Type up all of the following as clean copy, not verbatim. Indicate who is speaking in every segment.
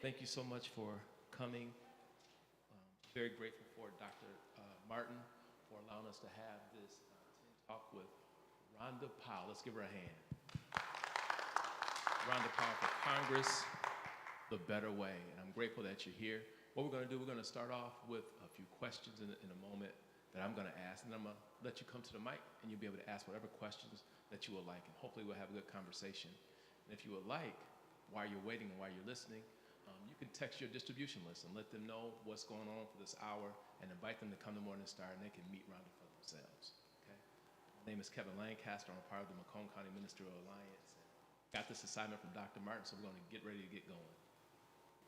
Speaker 1: Thank you so much for coming. Very grateful for Dr. Martin for allowing us to have this talk with Rhonda Powell. Let's give her a hand. Rhonda Powell for Congress, the better way. And I'm grateful that you're here. What we're going to do, we're going to start off with a few questions in a moment that I'm going to ask, and I'm going to let you come to the mic, and you'll be able to ask whatever questions that you would like, and hopefully we'll have a good conversation. And if you would like, while you're waiting and while you're listening, you can text your distribution list and let them know what's going on for this hour and invite them to come to Morning Star, and they can meet Rhonda for themselves. Okay? My name is Kevin Lancaster. I'm a part of the Macomb County Ministerial Alliance. Got this assignment from Dr. Martin, so we're going to get ready to get going.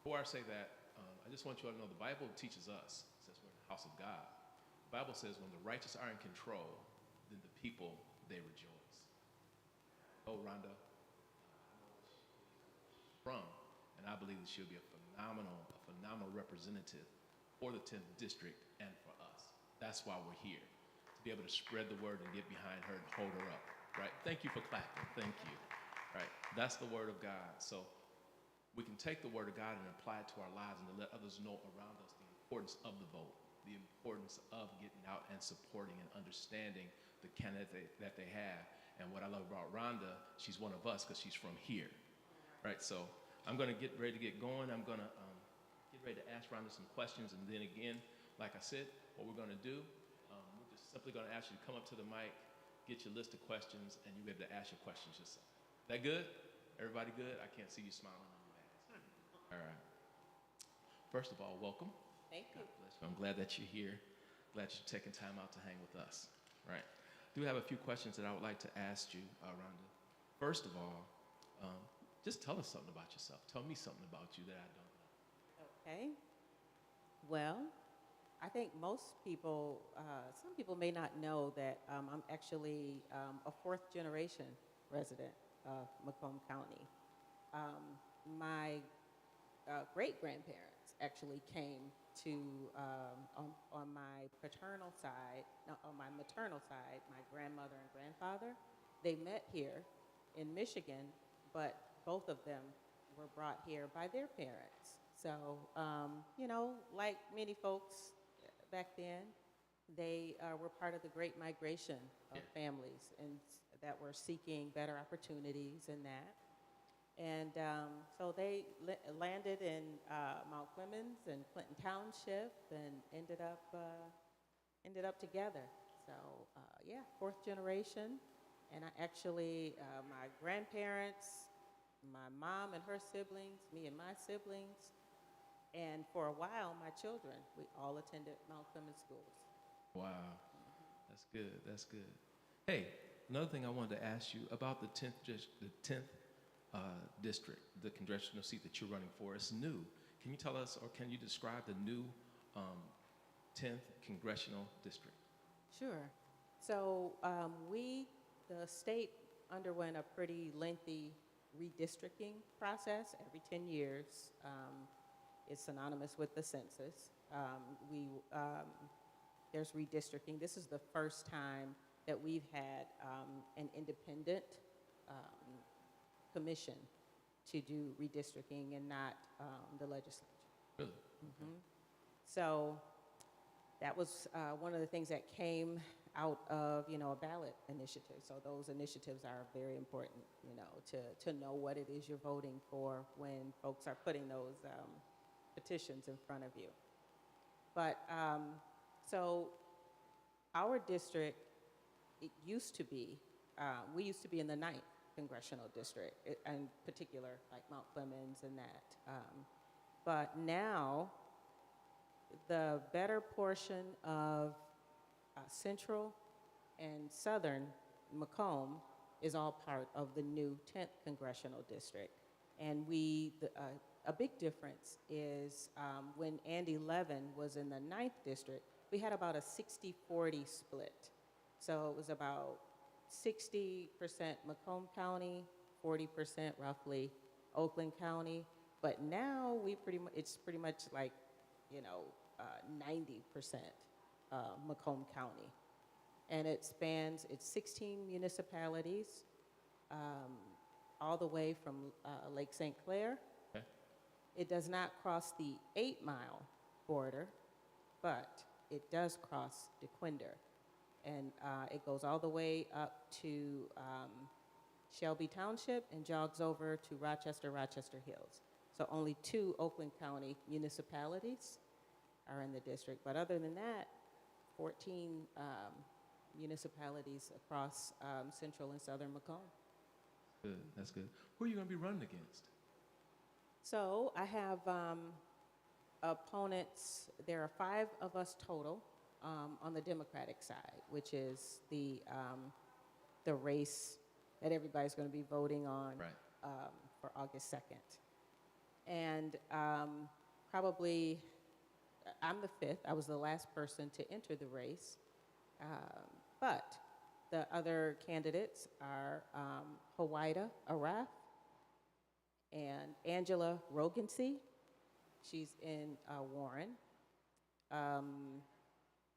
Speaker 1: Before I say that, I just want you all to know the Bible teaches us, since we're in the house of God, the Bible says when the righteous are in control, then the people, they rejoice. Oh, Rhonda, from, and I believe that she'll be a phenomenal representative for the 10th District and for us. That's why we're here, to be able to spread the word and get behind her and hold her up, right? Thank you for clapping, thank you, right? That's the word of God. So we can take the word of God and apply it to our lives and to let others know around us the importance of the vote, the importance of getting out and supporting and understanding the candidate that they have. And what I love about Rhonda, she's one of us because she's from here, right? So I'm going to get ready to get going. I'm going to get ready to ask Rhonda some questions. And then again, like I said, what we're going to do, we're just simply going to ask you to come up to the mic, get your list of questions, and you'll be able to ask your questions yourself. That good? Everybody good? I can't see you smiling on your ass. All right. First of all, welcome.
Speaker 2: Thank you.
Speaker 1: God bless you. I'm glad that you're here. Glad you're taking time out to hang with us. Right. I do have a few questions that I would like to ask you, Rhonda. First of all, just tell us something about yourself. Tell me something about you that I don't know.
Speaker 2: Okay. Well, I think most people, some people may not know that I'm actually a fourth generation resident of Macomb County. My great-grandparents actually came to, on my paternal side, no, on my maternal side, my grandmother and grandfather, they met here in Michigan, but both of them were brought here by their parents. So, you know, like many folks back then, they were part of the Great Migration of families and that were seeking better opportunities and that. And so they landed in Mount Clemens and Clinton Township and ended up together. So yeah, fourth generation. And I actually, my grandparents, my mom and her siblings, me and my siblings, and for a while, my children, we all attended Mount Clemens schools.
Speaker 1: Wow. That's good. That's good. Hey, another thing I wanted to ask you about the 10th district, the congressional seat that you're running for. It's new. Can you tell us, or can you describe the new 10th congressional district?
Speaker 2: Sure. So the state underwent a pretty lengthy redistricting process every 10 years. It's synonymous with the census. There's redistricting. This is the first time that we've had an independent commission to do redistricting and not the legislature.
Speaker 1: Really?
Speaker 2: Mm-hmm. So that was one of the things that came out of, you know, a ballot initiative. So those initiatives are very important, you know, to know what it is you're voting for when folks are putting those petitions in front of you. But so our district, it used to be, we used to be in the 9th Congressional District, in particular, like Mount Clemens and that. But now, the better portion of central and southern Macomb is all part of the new 10th Congressional District. And a big difference is when Andy Levin was in the 9th District, we had about a 60-40 split. So it was about 60% Macomb County, 40% roughly Oakland County. But now it's pretty much like, you know, 90% Macomb County. And it's 16 municipalities, all the way from Lake St. Clair.
Speaker 1: Okay.
Speaker 2: It does not cross the 8-mile border, but it does cross DeQuinder. And it goes all the way up to Shelby Township and jogs over to Rochester Hills. So only 2 Oakland County municipalities are in the district. But other than that, 14 municipalities across central and southern Macomb.
Speaker 1: Good, that's good. Who are you going to be running against?
Speaker 2: So I have opponents. There are 5 of us total on the Democratic side, which is the race that everybody's going to be voting on for August 2nd. And probably, I'm the 5th. I was the last person to enter the race. But the other candidates are Hawaida Araf and Angela Rogansey. She's in Warren.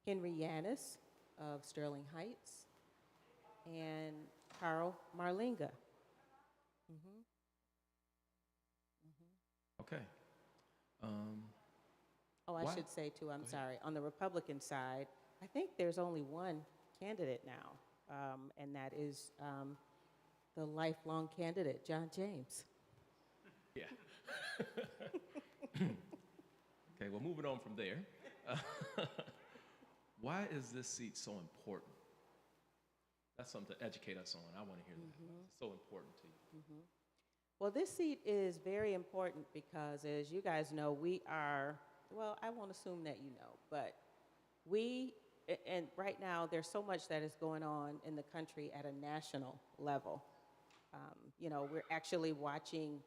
Speaker 2: Henry Yanis of Sterling Heights. And Carl Marlinga.
Speaker 1: Okay.
Speaker 2: I should say too, I'm sorry, on the Republican side, I think there's only one candidate now, and that is the lifelong candidate, John James.
Speaker 1: Yeah. Okay, well, moving on from there. Why is this seat so important? That's something to educate us on. I want to hear that. It's so important to you.
Speaker 2: Well, this seat is very important because, as you guys know, we are, well, I won't assume that you know, but and right now there's so much that is going on in the country at a national level. We're actually watching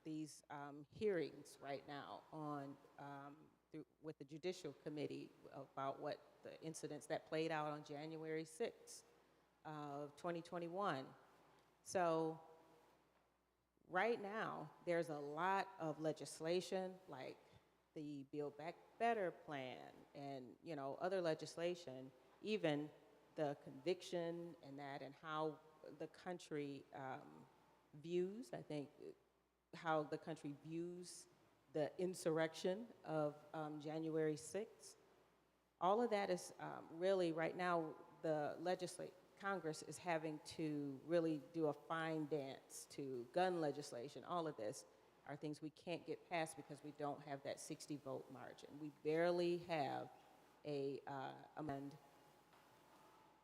Speaker 2: these hearings right now with the Judicial Committee about what the incidents that played out on January 6th of 2021. So right now, there's a lot of legislation like the Build Back Better plan and, other legislation, even the conviction and how the country views, I think, how the country views the insurrection of January 6th. All of that is really, right now, the Congress is having to really do a fine dance to gun legislation. All of this are things we can't get past because we don't have that 60-vote margin. We barely have and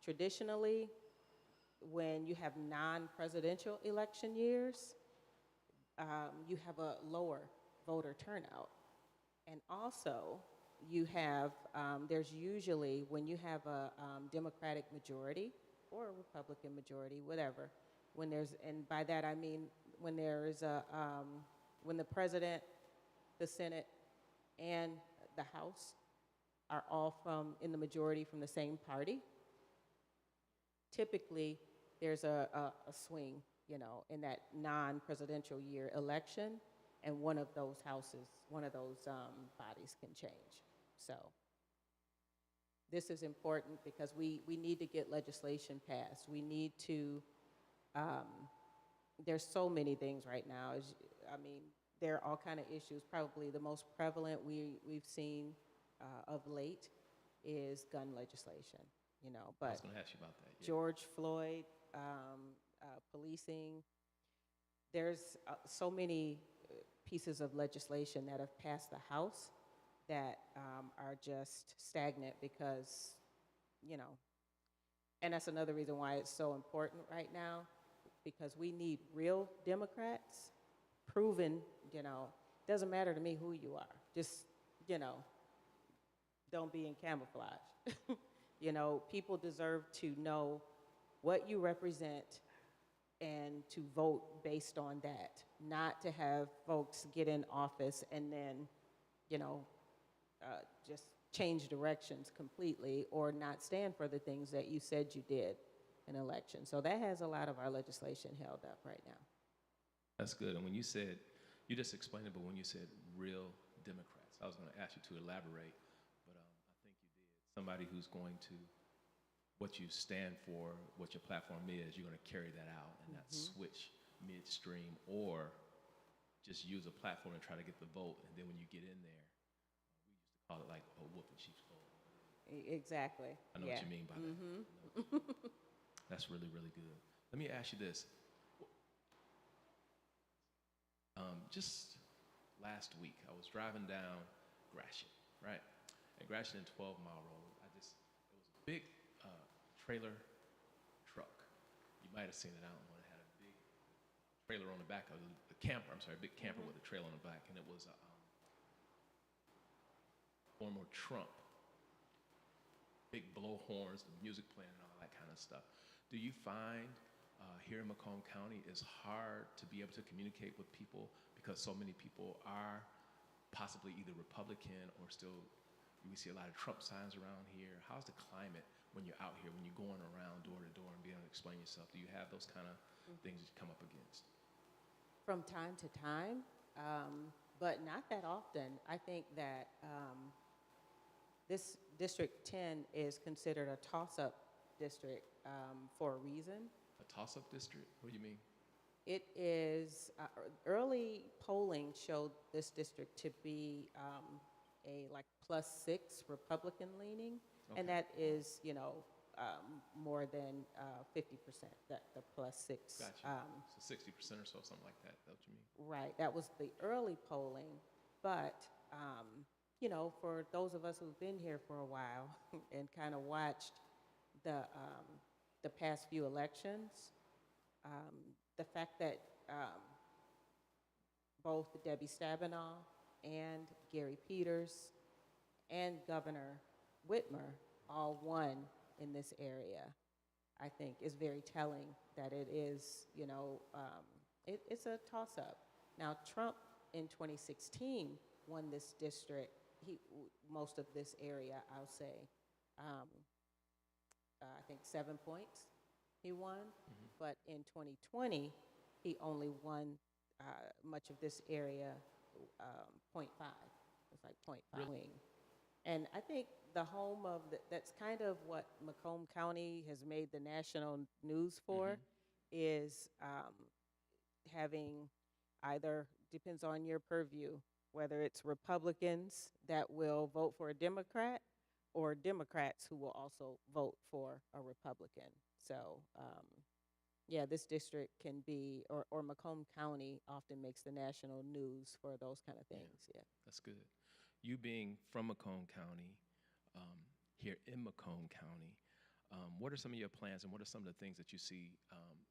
Speaker 2: traditionally, when you have non-presidential election years, you have a lower voter turnout. And also, you have, there's usually, when you have a Democratic majority or a Republican majority, whatever, and by that I mean when when the president, the Senate, and the House are all in the majority from the same party, typically there's a swing, in that non-presidential year election, and one of those bodies can change. So this is important because we need to get legislation passed. We need to, there's so many things right now. There are all kind of issues. Probably the most prevalent we've seen of late is gun legislation, but
Speaker 1: I was going to ask you about that. Yeah.
Speaker 2: George Floyd, policing, there's so many pieces of legislation that have passed the House that are just stagnant because, and that's another reason why it's so important right now, because we need real Democrats, proven, doesn't matter to me who you are, just, don't be in camouflage. People deserve to know what you represent and to vote based on that, not to have folks get in office and then, just change directions completely or not stand for the things that you said you did in election. So that has a lot of our legislation held up right now.
Speaker 1: That's good. And when you said, you just explained it, but when you said real Democrats, I was going to ask you to elaborate, but I think you did. Somebody who's going to, what you stand for, what your platform is, you're going to carry that out and not switch midstream or just use a platform to try to get the vote, and then when you get in there, we used to call it like a whooping sheep's goal.
Speaker 2: Exactly.
Speaker 1: I know what you mean by that. That's really, really good. Let me ask you this. Just last week, I was driving down Gratiot, right? And Gratiot and 12 Mile Road, there was a big trailer truck. You might have seen it. I don't know. It had a big trailer on the back of the camper. I'm sorry, a big camper with a trailer on the back, and it was a former Trump. Big blowhorns, the music playing, and all that kind of stuff. Do you find here in Macomb County it's hard to be able to communicate with people because so many people are possibly either Republican or still, we see a lot of Trump signs around here. How's the climate when you're out here, when you're going around door to door and being able to explain yourself? Do you have those kind of things that you come up against?
Speaker 2: From time to time, but not that often. I think that this District 10 is considered a toss-up district for a reason.
Speaker 1: A toss-up district? What do you mean?
Speaker 2: It is, early polling showed this district to be a like +6 Republican leaning, and that is, more than 50%, that the +6.
Speaker 1: Gotcha. So 60% or so, something like that. That's what you mean?
Speaker 2: Right, that was the early polling, but, for those of us who've been here for a while and kind of watched the past few elections, the fact that both Debbie Stabenow and Gary Peters and Governor Whitmer all won in this area, I think is very telling that it is, it's a toss-up. Now, Trump in 2016 won this district, most of this area, I'll say. I think 7 points he won, but in 2020, he only won much of this area, 0.5. It's like 0.5 wing. And I think the home of, that's kind of what Macomb County has made the national news for, is having either, depends on your purview, whether it's Republicans that will vote for a Democrat or Democrats who will also vote for a Republican. So, this district can be, or Macomb County often makes the national news for those kind of things,
Speaker 1: That's good. You being from Macomb County, here in Macomb County, what are some of your plans and what are some of the things that you see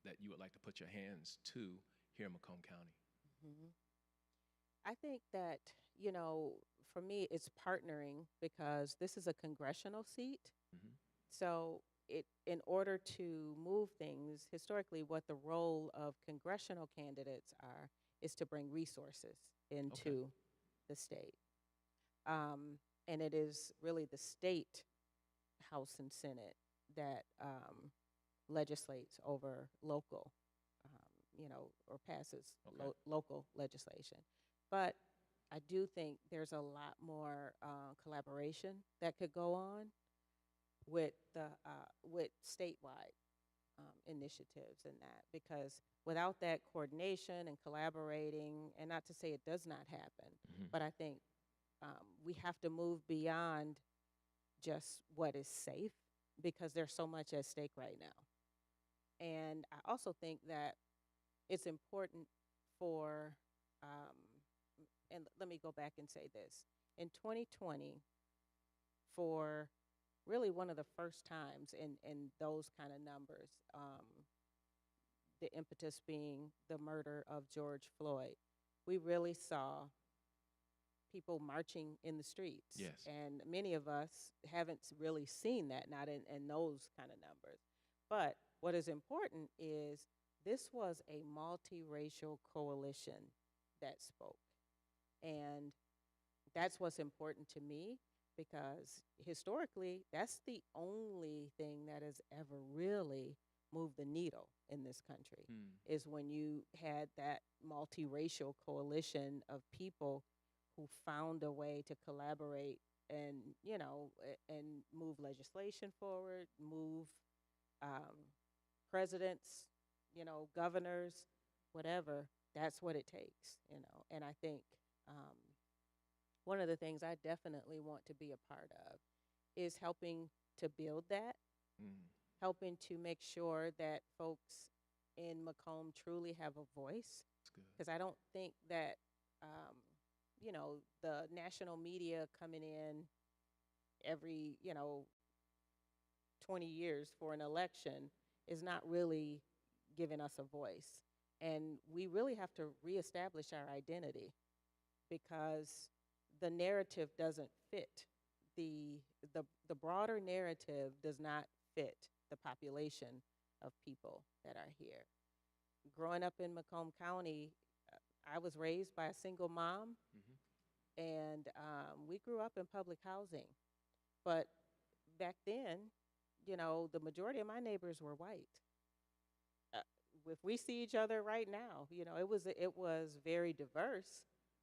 Speaker 1: that you would like to put your hands to here in Macomb County?
Speaker 2: I think that, for me, it's partnering because this is a congressional seat. So in order to move things, historically, what the role of congressional candidates is to bring resources into the state. And it is really the state House and Senate that legislates over local, or passes local legislation. But I do think there's a lot more collaboration that could go on with statewide initiatives and that, because without that coordination and collaborating, and not to say it does not happen, but I think we have to move beyond just what is safe, because there's so much at stake right now. And I also think that it's important for, and let me go back and say this, in 2020, for really one of the first times in those kind of numbers, the impetus being the murder of George Floyd, we really saw people marching in the streets.
Speaker 1: Yes.
Speaker 2: And many of us haven't really seen that, not in those kind of numbers. But what is important is this was a multiracial coalition that spoke. And that's what's important to me, because historically, that's the only thing that has ever really moved the needle in this country, is when you had that multiracial coalition of people who found a way to collaborate and, and move legislation forward, move presidents, governors, whatever, That's what it takes, And I think one of the things I definitely want to be a part of is helping to build that,
Speaker 1: Mm,
Speaker 2: helping to make sure that folks in Macomb truly have a voice.
Speaker 1: that's good.
Speaker 2: Because I don't think that, the national media coming in every, 20 years for an election is not really giving us a voice. And we really have to reestablish our identity because the narrative doesn't fit. The broader narrative does not fit the population of people that are here. Growing up in Macomb County, I was raised by a single mom,
Speaker 1: Hmm.
Speaker 2: and we grew up in public housing. But back then, the majority of my neighbors were white. Uh, if we see each other right now, it was very diverse.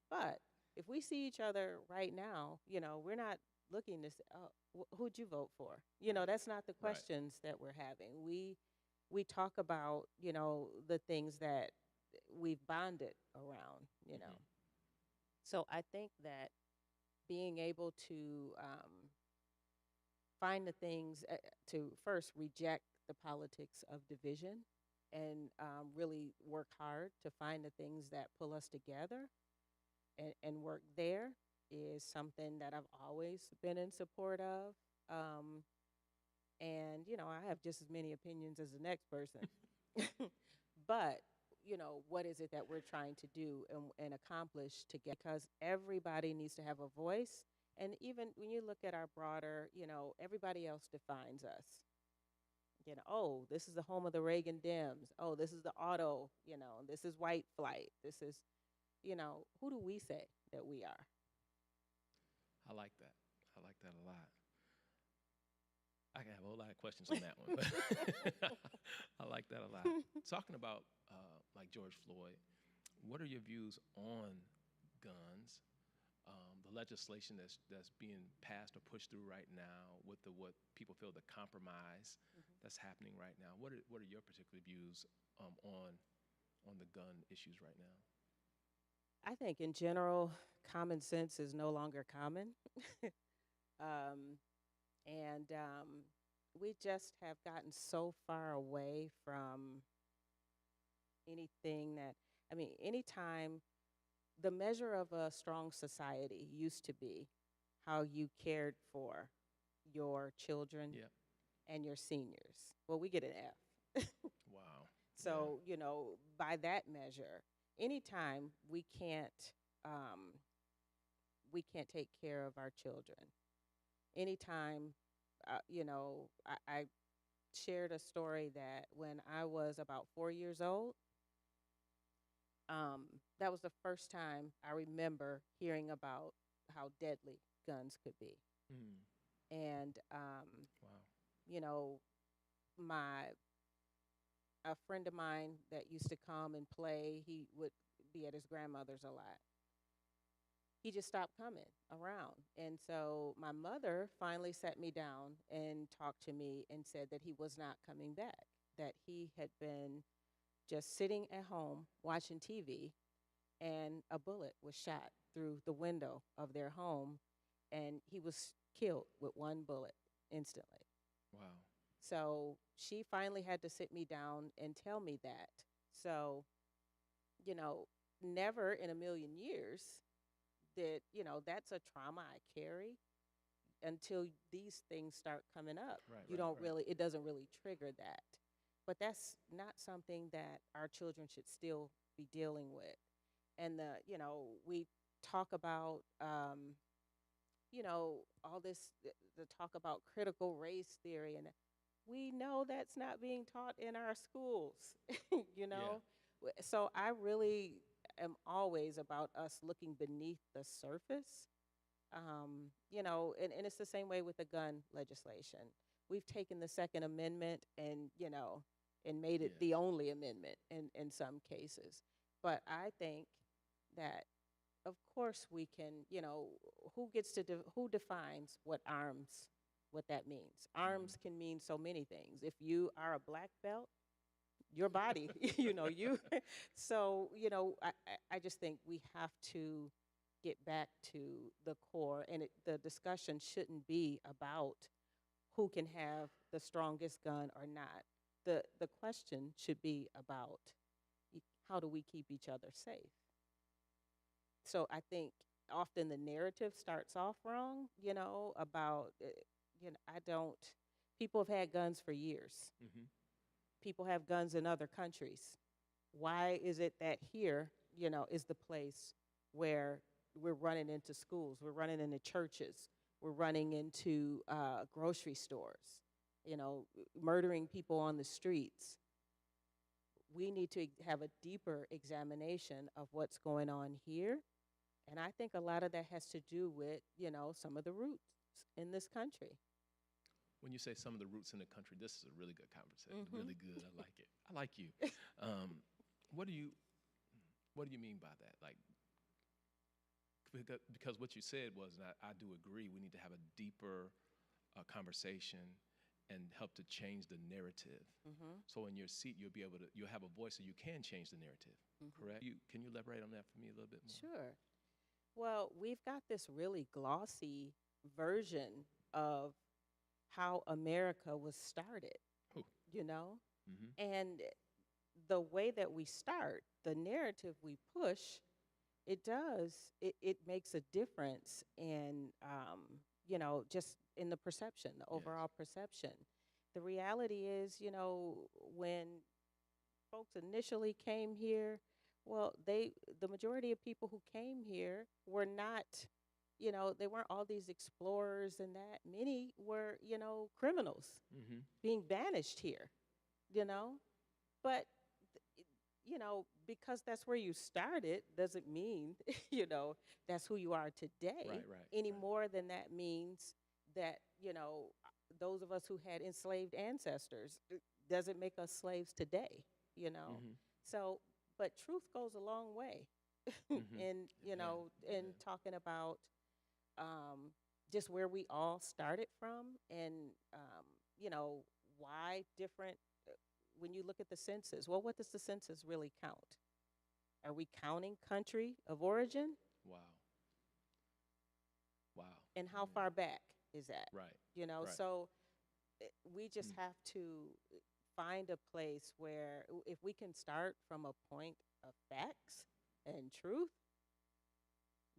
Speaker 2: But if we see each other right now, we're not looking to say, oh, who'd you vote for? That's not the
Speaker 1: Right.
Speaker 2: questions that we're having. We talk about, the things that we've bonded around.
Speaker 1: Hmm.
Speaker 2: So I think that being able to find the things to first reject the politics of division and really work hard to find the things that pull us together and work there is something that I've always been in support of. Um, and, I have just as many opinions as the next person. But, what is it that we're trying to do and accomplish together? Because everybody needs to have a voice. And even when you look at our broader, everybody else defines us. Oh, this is the home of the Reagan Dems. Oh, this is the auto, this is white flight. This is, who do we say that we are?
Speaker 1: I like that. I like that a lot. I can have a whole lot of questions on that one, but I like that a lot. Talking about like George Floyd, what are your views on guns? The legislation that's being passed or pushed through right now, with what people feel the compromise that's happening right now. What are your particular views on the gun issues right now?
Speaker 2: I think in general, common sense is no longer common. um, and we just have gotten so far away from anything that, I mean, anytime the measure of a strong society used to be how you cared for your children
Speaker 1: Yeah.
Speaker 2: and your seniors. Well, we get an F.
Speaker 1: Wow. Yeah.
Speaker 2: So, by that measure, anytime um, we can't take care of our children, anytime, I shared a story that when I was about 4 years old, that was the first time I remember hearing about how deadly guns could be.
Speaker 1: Mm.
Speaker 2: And,
Speaker 1: Wow.
Speaker 2: you know, my a friend of mine that used to come and play, he would be at his grandmother's a lot. He just stopped coming around. And so my mother finally sat me down and talked to me and said that he was not coming back, that he had been just sitting at home watching TV, and a bullet was shot through the window of their home, and he was killed with one bullet instantly.
Speaker 1: Wow.
Speaker 2: So she finally had to sit me down and tell me that. So, you know, never in a million years did, that's a trauma I carry until these things start coming up.
Speaker 1: Right.
Speaker 2: You
Speaker 1: Right.
Speaker 2: don't
Speaker 1: Right.
Speaker 2: really, it doesn't really trigger that. But that's not something that our children should still be dealing with. And we talk about, all this, the talk about critical race theory, and we know that's not being taught in our schools, you
Speaker 1: Yeah.
Speaker 2: know? So I really am always about us looking beneath the surface, and it's the same way with the gun legislation. We've taken the Second Amendment and made it the
Speaker 1: Yes.
Speaker 2: only amendment in some cases. But I think that, of course, we can, who defines what that means?
Speaker 1: Hmm.
Speaker 2: Arms can mean so many things. If you are a black belt, your body, you know, you. So, you know, I just think we have to get back to the core, and the discussion shouldn't be about who can have the strongest gun or not. The question should be about how do we keep each other safe? So I think often the narrative starts off wrong, you know, about, you know, I don't, people have had guns for years.
Speaker 1: Mm-hmm.
Speaker 2: People have guns in other countries. Why is it that here, you know, is the place where we're running into schools, we're running into churches, we're running into grocery stores, you know, murdering people on the streets? We need to have a deeper examination of what's going on here. And I think a lot of that has to do with, you know, some of the roots in this country.
Speaker 1: When you say some of the roots in the country, this is a really good conversation.
Speaker 2: Mm-hmm.
Speaker 1: Really good. I like it. I like you. Um, what do you mean by that? Like, because what you said was, and I do agree, we need to have a deeper conversation and help to change the narrative.
Speaker 2: Mm-hmm.
Speaker 1: So in your seat, you'll have a voice, so you can change the narrative.
Speaker 2: Mm-hmm.
Speaker 1: Correct? Can you elaborate on that for me a little bit more?
Speaker 2: Sure. Well, we've got this really glossy version of how America was started,
Speaker 1: Who?
Speaker 2: you know?
Speaker 1: Mm-hmm.
Speaker 2: And the way that we start, the narrative we push, it makes a difference in, you know, just in the perception, the overall perception. The reality is, you know, when folks initially came here, well, the majority of people who came here were not, you know, they weren't all these explorers and that. Many were, you know, criminals
Speaker 1: Mm-hmm.
Speaker 2: being banished here, you know. But, you know, because that's where you started doesn't mean, you know, that's who you are today.
Speaker 1: Right.
Speaker 2: Any more than that means that, you know, those of us who had enslaved ancestors, it doesn't make us slaves today, you know.
Speaker 1: Mm-hmm.
Speaker 2: So, but truth goes a long way
Speaker 1: Mm-hmm.
Speaker 2: in, you
Speaker 1: Amen.
Speaker 2: know, in
Speaker 1: Amen.
Speaker 2: talking about just where we all started from, and, you know, why different, when you look at the census, well, what does the census really count? Are we counting country of origin?
Speaker 1: Wow. Wow.
Speaker 2: And how
Speaker 1: Amen.
Speaker 2: far back is that?
Speaker 1: Right.
Speaker 2: You know,
Speaker 1: Right.
Speaker 2: so we just
Speaker 1: Mm.
Speaker 2: have to find a place where if we can start from a point of facts and truth,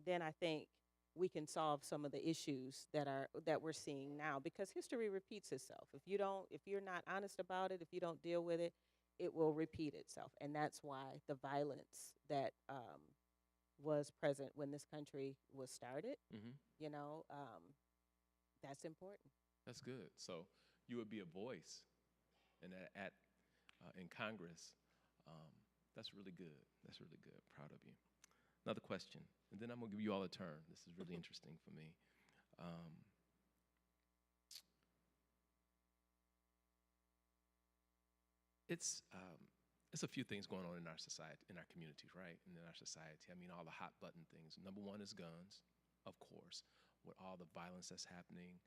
Speaker 2: then I think we can solve some of the issues that we're seeing now, because history repeats itself. If you're not honest about it, if you don't deal with it, it will repeat itself. And that's why the violence that was present when this country was started,
Speaker 1: Mm-hmm.
Speaker 2: you know, that's important.
Speaker 1: That's good. So you would be a voice in Congress. Um, that's really good. That's really good. Proud of you. Another question, and then I'm gonna give you all a turn. This is really interesting for me. Um, it's a few things going on in our society, in our communities, right? And in our society, I mean, all the hot button things. Number one is guns, of course, with all the violence that's happening.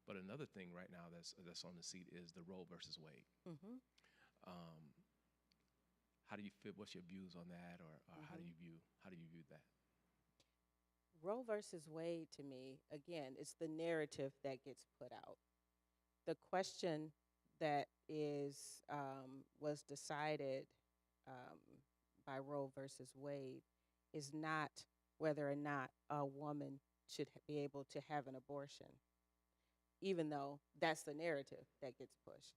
Speaker 1: But another thing right now that's on the seat is the Roe versus Wade.
Speaker 2: Mm-hmm.
Speaker 1: Um, how do you feel? What's your views on that, or how do
Speaker 2: Mm-hmm.
Speaker 1: you view that?
Speaker 2: Roe versus Wade, to me, again, it's the narrative that gets put out. The question that was decided um, by Roe versus Wade is not whether or not a woman should be able to have an abortion, even though that's the narrative that gets pushed.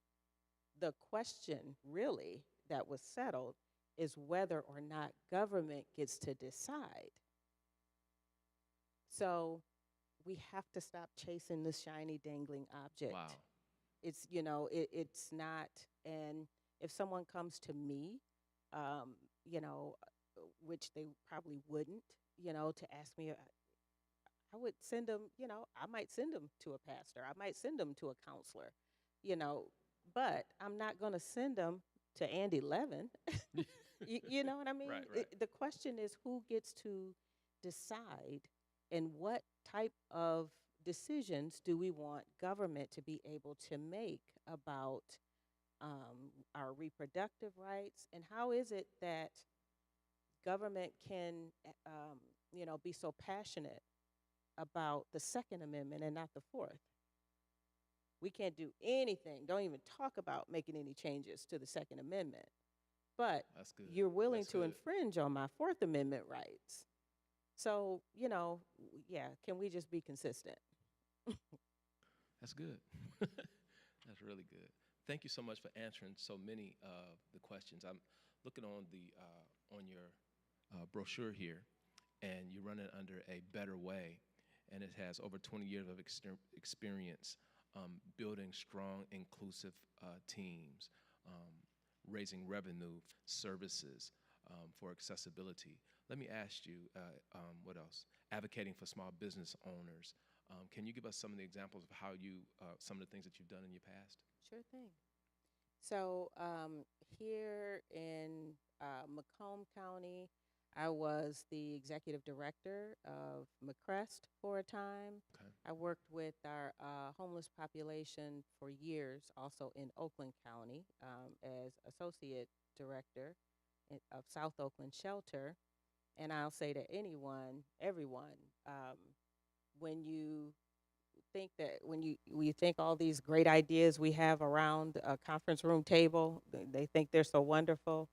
Speaker 2: The question really that was settled is whether or not government gets to decide. So we have to stop chasing the shiny dangling object.
Speaker 1: Wow.
Speaker 2: It's, you know, it's not, and if someone comes to me, you know, which they probably wouldn't, you know, to ask me, I would send them, you know, I might send them to a pastor, I might send them to a counselor, you know, but I'm not going to send them to Andy Levin. You know what I mean?
Speaker 1: Right.
Speaker 2: The question is who gets to decide, and what type of decisions do we want government to be able to make about our reproductive rights, and how is it that government can, be so passionate about the Second Amendment and not the Fourth? We can't do anything, don't even talk about making any changes to the Second Amendment, but
Speaker 1: That's good.
Speaker 2: you're willing
Speaker 1: That's
Speaker 2: to
Speaker 1: good.
Speaker 2: infringe on my Fourth Amendment rights. So, yeah, can we just be consistent?
Speaker 1: That's good. That's really good. Thank you so much for answering so many of the questions. I'm looking on your brochure here, and you run it under a better way, and it has over 20 years of experience building strong, inclusive teams, raising revenue, services for accessibility. Let me ask you, what else? Advocating for small business owners. Can you give us some of the examples of how some of the things that you've done in your past?
Speaker 2: Sure thing. So here in Macomb County, I was the executive director of McCrest for a time.
Speaker 1: Okay.
Speaker 2: I worked with our homeless population for years, also in Oakland County, as associate director of South Oakland Shelter. And I'll say to everyone, when you think all these great ideas we have around a conference room table, they think they're so wonderful.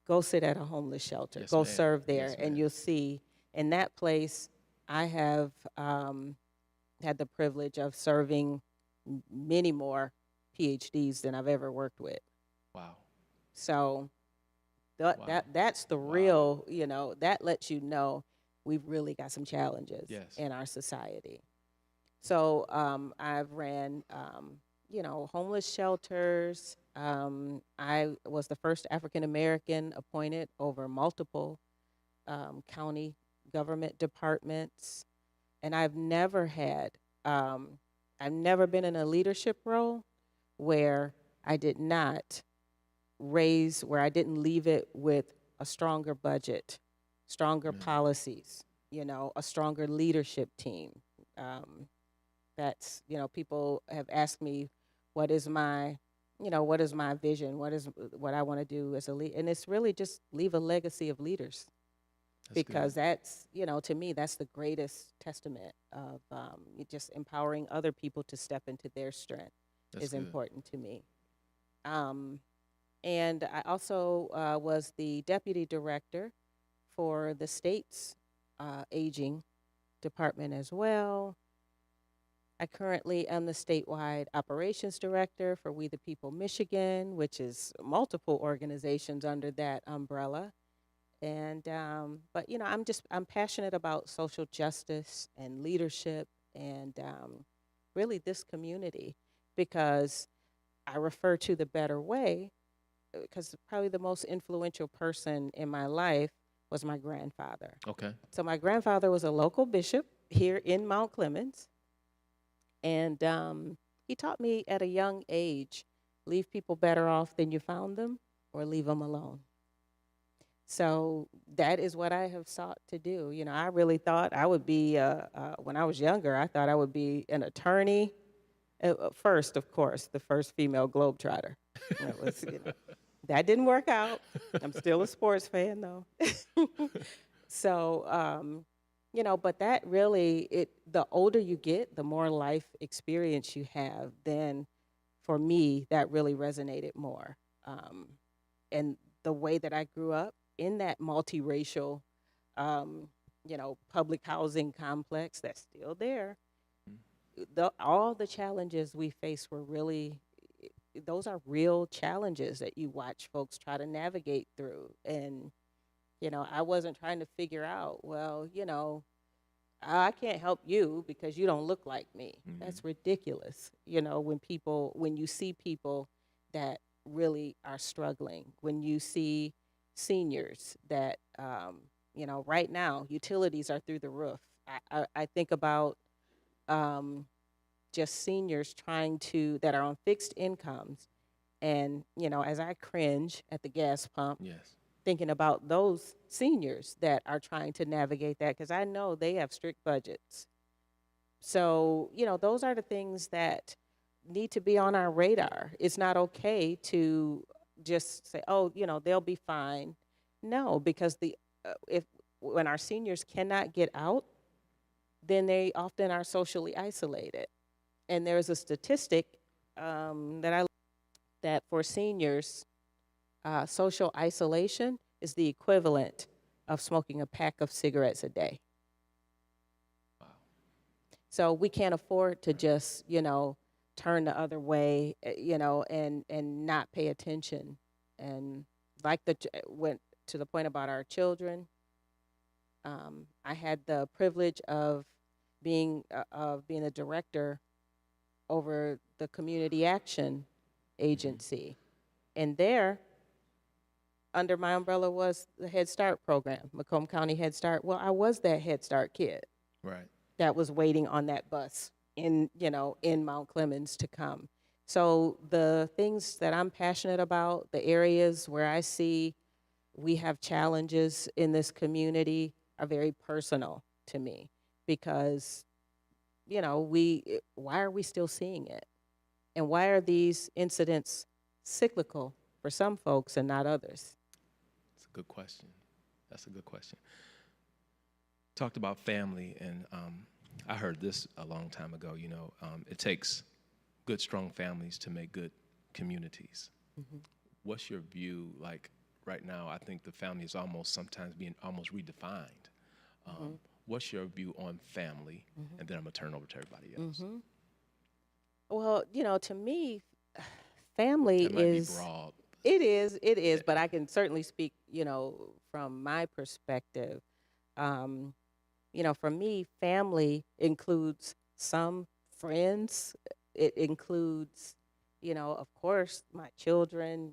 Speaker 2: Go sit at a homeless shelter.
Speaker 1: Yes,
Speaker 2: Go
Speaker 1: ma'am.
Speaker 2: serve there,
Speaker 1: Yes,
Speaker 2: and
Speaker 1: ma'am.
Speaker 2: you'll see. In that place, I have had the privilege of serving many more PhDs than I've ever worked with.
Speaker 1: Wow.
Speaker 2: So
Speaker 1: Wow.
Speaker 2: that's the
Speaker 1: Wow.
Speaker 2: real, that lets you know we've really got some challenges
Speaker 1: Yes.
Speaker 2: in our society. So I've ran, homeless shelters. I was the first African American appointed over multiple county government departments, and I've never been in a leadership role where I didn't leave it with a stronger budget, stronger
Speaker 1: Amen.
Speaker 2: policies, a stronger leadership team. People have asked me, what is my vision? What I want to do as a leader? And it's really just leave a legacy of leaders.
Speaker 1: That's
Speaker 2: Because
Speaker 1: good.
Speaker 2: that's, to me, that's the greatest testament of just empowering other people to step into their strength
Speaker 1: That's
Speaker 2: is
Speaker 1: good.
Speaker 2: important to me. And I also was the deputy director for the state's aging department as well. I currently am the statewide operations director for We the People Michigan, which is multiple organizations under that umbrella. And but I'm passionate about social justice and leadership and really this community, because I refer to the better way because probably the most influential person in my life was my grandfather.
Speaker 1: Okay.
Speaker 2: So my grandfather was a local bishop here in Mount Clemens, and he taught me at a young age, leave people better off than you found them, or leave them alone. So that is what I have sought to do. I really thought I would be, when I was younger, I thought I would be an attorney. First, of course, the first female globetrotter. That didn't work out. I'm still a sports fan, though. So, but that really, the older you get, the more life experience you have, then for me, that really resonated more. And the way that I grew up in that multiracial, public housing complex that's still there, all the challenges we face were really, those are real challenges that you watch folks try to navigate through. And, I wasn't trying to figure out, well, I can't help you because you don't look like me.
Speaker 1: Mhm.
Speaker 2: That's ridiculous. When you see people that really are struggling, when you see seniors that, right now utilities are through the roof. I think about just seniors that are on fixed incomes. And, as I cringe at the gas pump,
Speaker 1: Yes.
Speaker 2: thinking about those seniors that are trying to navigate that, because I know they have strict budgets. So, those are the things that need to be on our radar. It's not okay to just say, oh, they'll be fine. No, because if when our seniors cannot get out, then they often are socially isolated. And there's a statistic that for seniors, social isolation is the equivalent of smoking a pack of cigarettes a day. So we can't afford to just, turn the other way, and not pay attention. And like went to the point about our children, I had the privilege of being a director over the Community Action Agency, and there, under my umbrella was the Head Start program, Macomb County Head Start. Well, I was that Head Start kid.
Speaker 1: Right.
Speaker 2: That was waiting on that bus in Mount Clemens to come. So the things that I'm passionate about, the areas where I see we have challenges in this community are very personal to me because, why are we still seeing it? And why are these incidents cyclical for some folks and not others?
Speaker 1: That's a good question. That's a good question. Talked about family, and I heard this a long time ago. It takes good, strong families to make good communities. Mm-hmm. What's your view? Like right now, I think the family is sometimes being almost redefined. Mm-hmm. What's your view on family? Mm-hmm. And then I'm gonna turn over to everybody else.
Speaker 2: Mm-hmm. Well, to me, family
Speaker 1: that might
Speaker 2: is
Speaker 1: be broad.
Speaker 2: It is, but I can certainly speak, from my perspective. For me, family includes some friends. It includes, of course, my children,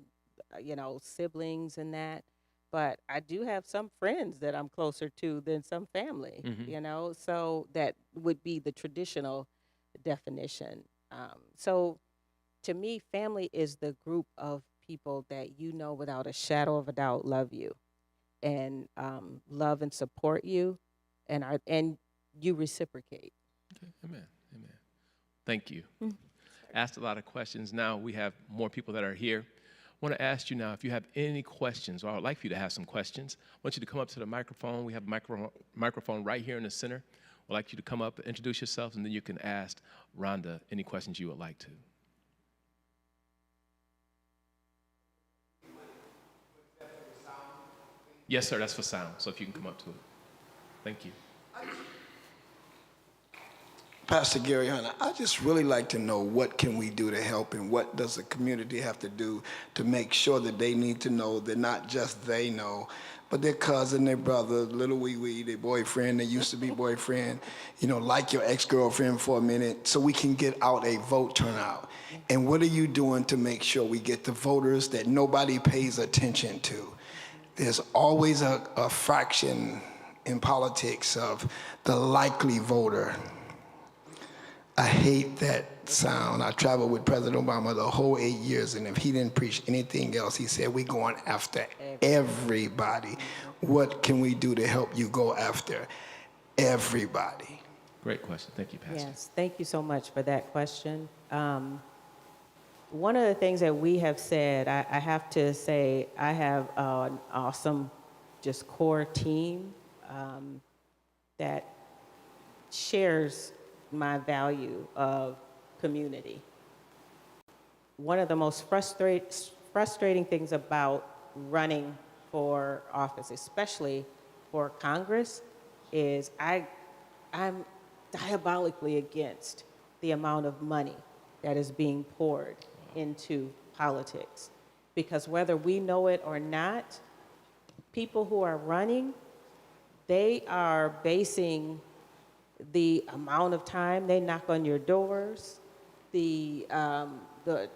Speaker 2: siblings and that. But I do have some friends that I'm closer to than some family, mm-hmm. So that would be the traditional definition. So to me, family is the group of people that without a shadow of a doubt love you and love and support you and you reciprocate.
Speaker 1: Okay. Amen. Thank you. Mm-hmm. Asked a lot of questions. Now we have more people that are here. I want to ask you now if you have any questions, or I would like for you to have some questions. I want you to come up to the microphone. We have a microphone right here in the center. I'd like you to come up and introduce yourself, and then you can ask Rhonda any questions you would like to. Yes, sir, that's for sound, so if you can come up to it. Thank you.
Speaker 3: Pastor Gary Hunter, I just really like to know what can we do to help and what does the community have to do to make sure that they need to know that not just they know, but their cousin, their brother, little wee, their boyfriend, their used to be boyfriend, like your ex-girlfriend for a minute, so we can get out a vote turnout. And what are you doing to make sure we get the voters that nobody pays attention to? There's always a fraction in politics of the likely voter. I hate that sound. I traveled with President Obama the whole 8 years, and if he didn't preach anything else, he said, we're going after everybody. What can we do to help you go after everybody?
Speaker 1: Great question. Thank you, Pastor.
Speaker 2: Yes, thank you so much for that question. One of the things that we have said, I have to say, I have an awesome, just core team that shares my value of community. One of the most frustrating things about running for office, especially for Congress, is I'm diabolically against the amount of money that is being poured into politics. Because whether we know it or not, people who are running, they are basing the amount of time they knock on your doors, the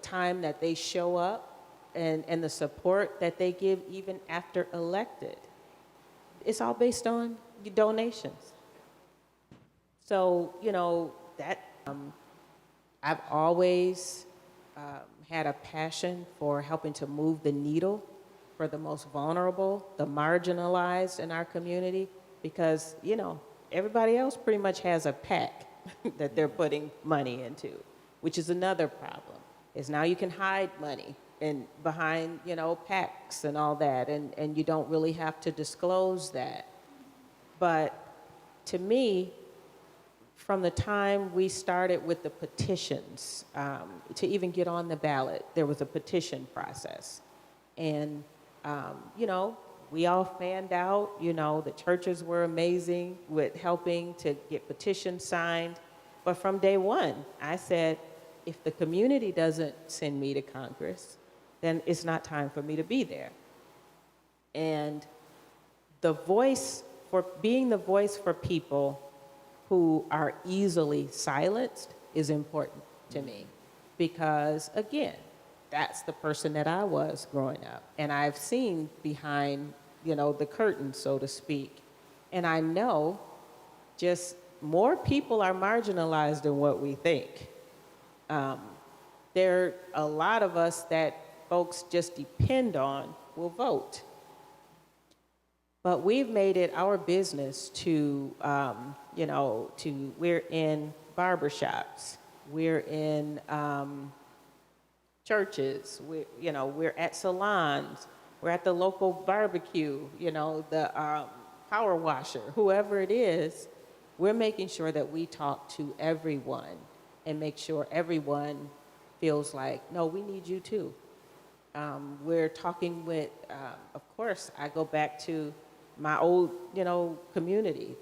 Speaker 2: time that they show up, and the support that they give even after elected. It's all based on donations. So, that I've always had a passion for helping to move the needle for the most vulnerable, the marginalized in our community, because, everybody else pretty much has a PAC that they're putting money into. which is another problem, is now you can hide money and behind, PACs and all that, and you don't really have to disclose that. But to me, from the time we started with the petitions, to even get on the ballot, there was a petition process. And, we all fanned out, the churches were amazing with helping to get petitions signed. But from day one, I said, if the community doesn't send me to Congress, then it's not time for me to be there. And being the voice for people who are easily silenced is important to me. Because again, that's the person that I was growing up. And I've seen behind, the curtain, so to speak. And I know just more people are marginalized than what we think. There are a lot of us that folks just depend on will vote. But we've made it our business to, we're in barbershops, we're in churches, we're at salons, we're at the local barbecue, the power washer, whoever it is, we're making sure that we talk to everyone and make sure everyone feels like, no, we need you too. We're talking with, of course, I go back to my old, community.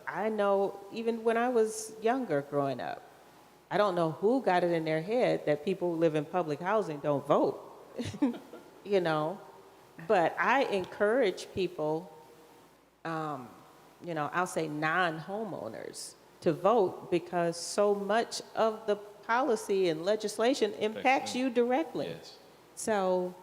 Speaker 2: I know even when I was younger growing up, I don't know who got it in their head that people who live in public housing don't vote, But I encourage people, I'll say non-homeowners, to vote because so much of the policy and legislation impacts you directly.
Speaker 1: Yes.
Speaker 2: So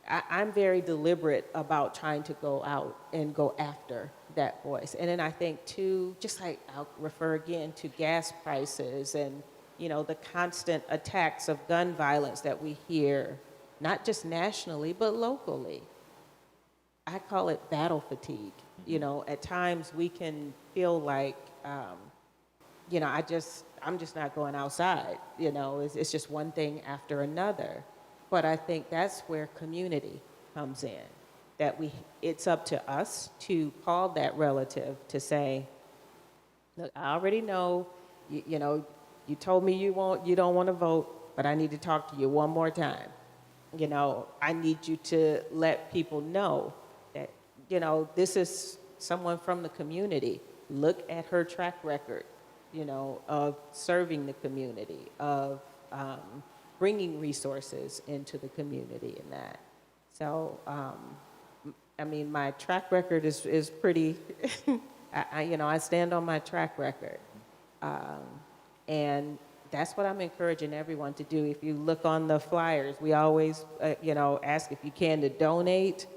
Speaker 2: I'm very deliberate about trying to go out and go after that voice. And then I think too, just like I'll refer again to gas prices and, the constant attacks of gun violence that we hear, not just nationally, but locally. I call it battle fatigue. At times we can feel like, I'm just not going outside. It's just one thing after another. But I think that's where community comes in. That it's up to us to call that relative to say, look, I already know, you told me you don't want to vote, but I need to talk to you one more time. I need you to let people know that, this is someone from the community. Look at her track record, of serving the community, of bringing resources into the community and that. So, my track record is pretty, I stand on my track record. And that's what I'm encouraging everyone to do. If you look on the flyers, we always, ask if you can to donate,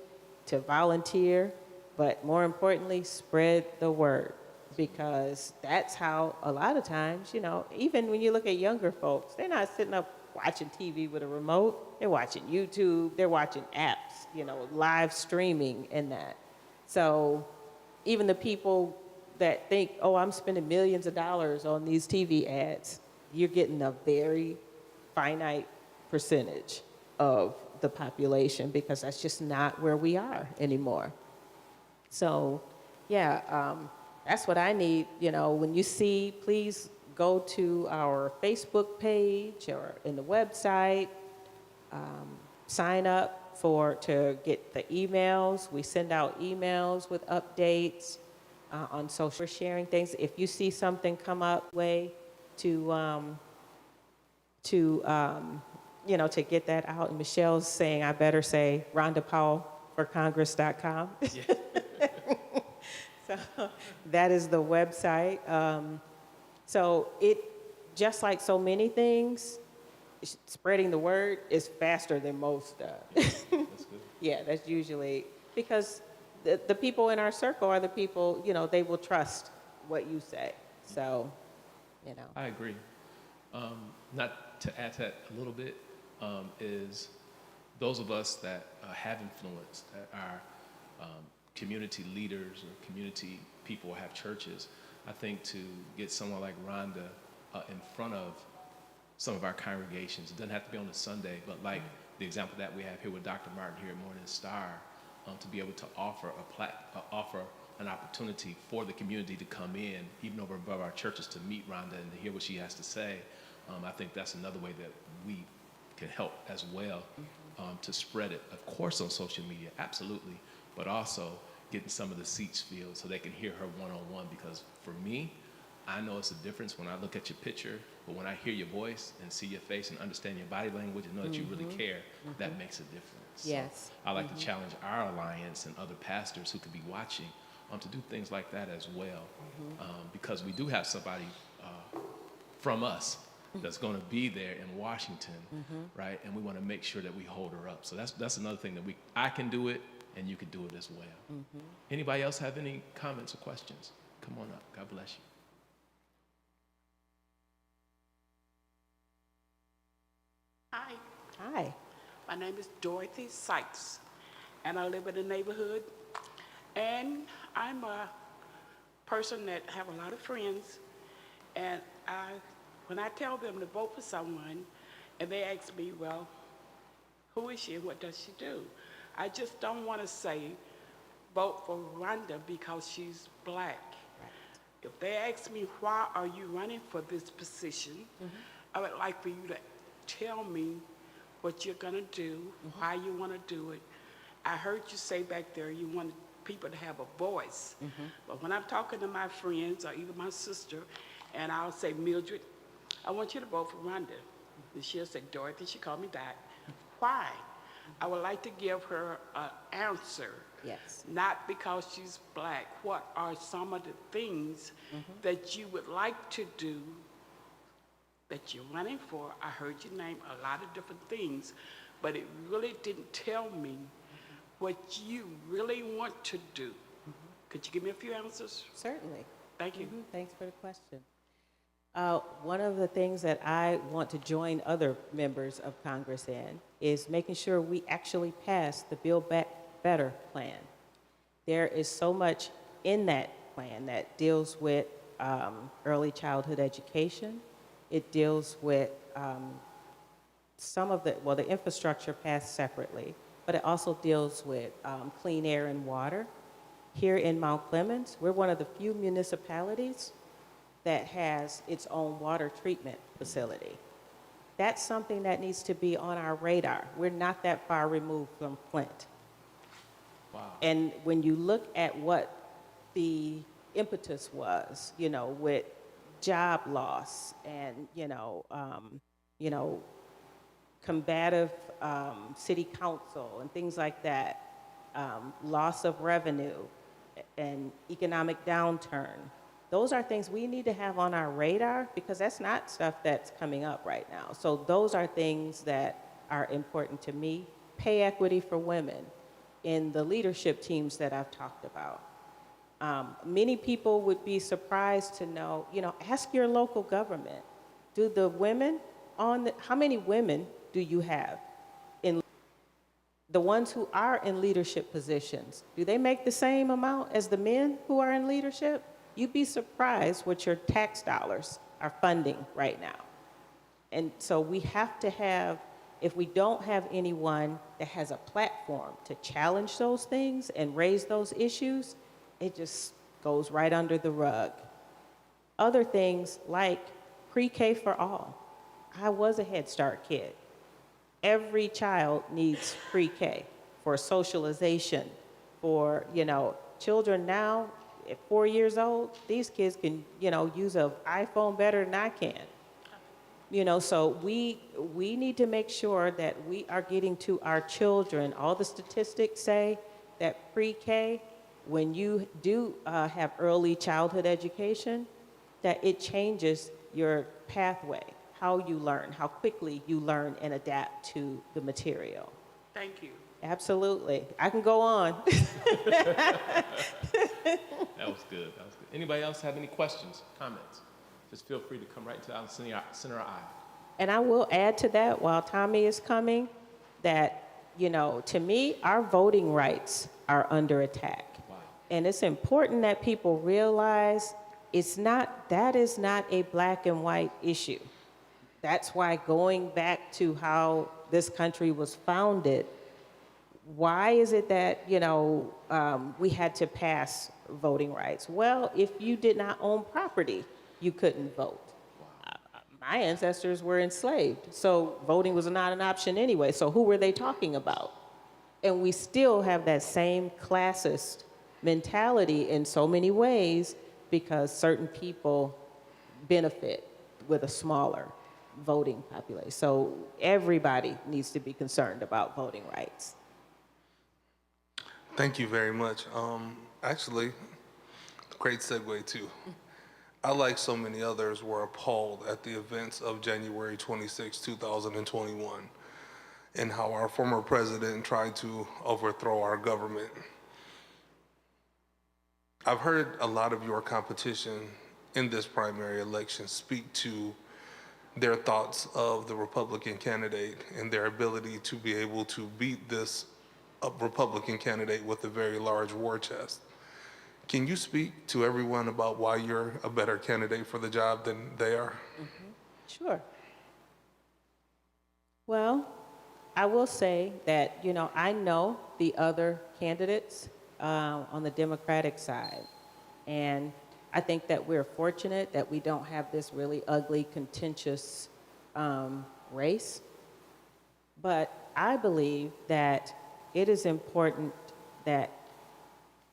Speaker 2: to volunteer, but more importantly, spread the word. Because that's how a lot of times, even when you look at younger folks, they're not sitting up watching TV with a remote. They're watching YouTube. They're watching apps, live streaming and that. So even the people that think, oh, I'm spending millions of dollars on these TV ads, you're getting a very finite percentage of the population because that's just not where we are anymore. So, that's what I need. When you see, please go to our Facebook page or in the website, sign up to get the emails. We send out emails with updates on social. We're sharing things. If you see something come up, way to get that out. And Michelle's saying I better say Rhonda Powell for Congress.com. Yeah. So that is the website. So it, just like so many things, spreading the word is faster than most.
Speaker 1: That's good.
Speaker 2: Yeah, that's usually, because the people in our circle are the people, they will trust what you say. So,
Speaker 1: I agree. Not to add to that a little bit, is those of us that have influence, that are community leaders or community people, have churches, I think to get someone like Rhonda in front of some of our congregations. It doesn't have to be on a Sunday, but like the example that we have here with Dr. Martin here at Morning Star, to be able to offer offer an opportunity for the community to come in, even over above our churches, to meet Rhonda and to hear what she has to say. I think that's another way that we can help as well, to spread it. Of course, on social media, absolutely, but also getting some of the seats filled so they can hear her one-on-one. Because for me, I know it's a difference when I look at your picture, but when I hear your voice and see your face and understand your body language and know that you really care, that makes a difference.
Speaker 2: Yes.
Speaker 1: So I like to challenge our alliance and other pastors who could be watching to do things like that as well, because we do have somebody from us that's going to be there in Washington, right? And we want to make sure that we hold her up. So that's another thing that I can do it, and you can do it as well. Anybody else have any comments or questions? Come on up. God bless you.
Speaker 4: Hi,
Speaker 2: Hi.
Speaker 4: my name is Dorothy Sykes, and I live in the neighborhood. And I'm a person that have a lot of friends, and when I tell them to vote for someone, and they ask me, well, who is she and what does she do? I just don't want to say vote for Rhonda because she's black. If they ask me, why are you running for this position, I would like for you to tell me what you're gonna do, why you wanna do it. I heard you say back there you want people to have a voice. But when I'm talking to my friends or even my sister, and I'll say, Mildred, I want you to vote for Rhonda. And she'll say, Dorothy, she called me back. Why? I would like to give her an answer.
Speaker 2: Yes.
Speaker 4: Not because she's black. What are some of the things that you would like to do that you're running for? I heard you name a lot of different things, but it really didn't tell me what you really want to do. Could you give me a few answers?
Speaker 2: Certainly.
Speaker 4: Thank you.
Speaker 2: Thanks for the question. One of the things that I want to join other members of Congress in is making sure we actually pass the Build Back Better plan. There is so much in that plan that deals with early childhood education. It deals with some of the infrastructure passed separately, but it also deals with clean air and water. Here in Mount Clemens, we're one of the few municipalities that has its own water treatment facility. That's something that needs to be on our radar. We're not that far removed from Flint.
Speaker 1: Wow.
Speaker 2: And when you look at what the impetus was, with job loss and, combative city council and things like that, loss of revenue and economic downturn, those are things we need to have on our radar because that's not stuff that's coming up right now. So those are things that are important to me. Pay equity for women in the leadership teams that I've talked about. Many people would be surprised to know, ask your local government, do the women how many women do you have in the ones who are in leadership positions? Do they make the same amount as the men who are in leadership? You'd be surprised what your tax dollars are funding right now. And so we have to have, if we don't have anyone that has a platform to challenge those things and raise those issues, it just goes right under the rug. Other things like pre-K for all. I was a Head Start kid. Every child needs pre-K for socialization, for, children now at 4 years old, these kids can, use an iPhone better than I can. So we need to make sure that we are getting to our children. All the statistics say that pre-K, when you do have early childhood education, that it changes your pathway, how you learn, how quickly you learn and adapt to the material.
Speaker 4: Thank you.
Speaker 2: Absolutely. I can go on.
Speaker 1: That was good. Anybody else have any questions, comments? Just feel free to come right to the center aisle.
Speaker 2: And I will add to that while Tommy is coming that, to me, our voting rights are under attack.
Speaker 1: Wow.
Speaker 2: And it's important that people realize that is not a black and white issue. that's why going back to how this country was founded, why is it that, we had to pass voting rights? Well, if you did not own property, you couldn't vote. My ancestors were enslaved, so voting was not an option anyway. So who were they talking about? And we still have that same classist mentality in so many ways because certain people benefit with a smaller voting population. So everybody needs to be concerned about voting rights.
Speaker 5: Thank you very much. Actually, great segue too. I, like so many others, were appalled at the events of January 26, 2021, and how our former president tried to overthrow our government. I've heard a lot of your competition in this primary election speak to their thoughts of the Republican candidate and their ability to be able to beat this Republican candidate with a very large war chest. Can you speak to everyone about why you're a better candidate for the job than they are?
Speaker 2: Sure. Well, I will say that, I know the other candidates on the Democratic side. And I think that we're fortunate that we don't have this really ugly, contentious race. But I believe that it is important that